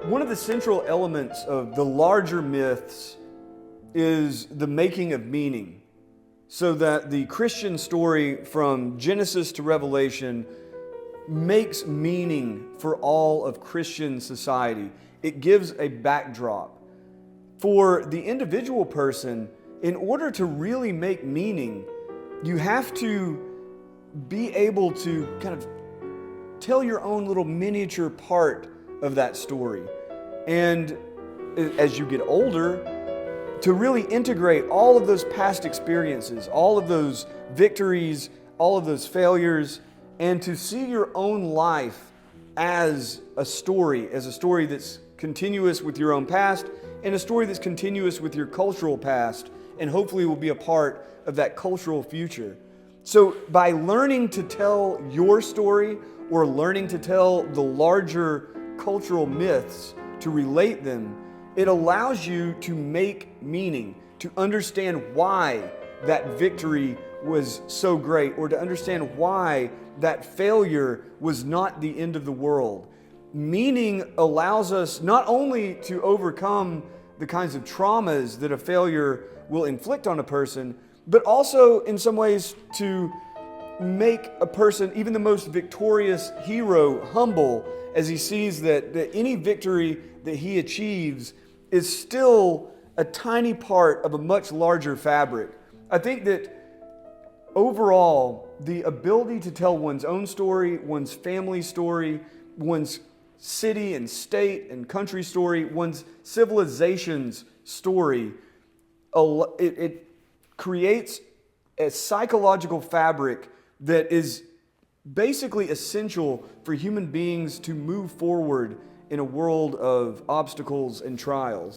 One of the central elements of the larger myths is the making of meaning, so that the Christian story from Genesis to Revelation makes meaning for all of Christian society. It gives a backdrop. For the individual person, in order to really make meaning, you have to be able to kind of tell your own little miniature part of that story. And as you get older, to really integrate all of those past experiences, all of those victories, all of those failures, and to see your own life as a story that's continuous with your own past, and a story that's continuous with your cultural past, and hopefully will be a part of that cultural future. So by learning to tell your story, or learning to tell the larger cultural myths, to relate them, it allows you to make meaning, to understand why that victory was so great, or to understand why that failure was not the end of the world. Meaning allows us not only to overcome the kinds of traumas that a failure will inflict on a person, but also in some ways to make a person, even the most victorious hero, humble as he sees that any victory that he achieves is still a tiny part of a much larger fabric. I think that overall, the ability to tell one's own story, one's family story, one's city and state and country story, one's civilization's story, it creates a psychological fabric that is basically essential for human beings to move forward in a world of obstacles and trials.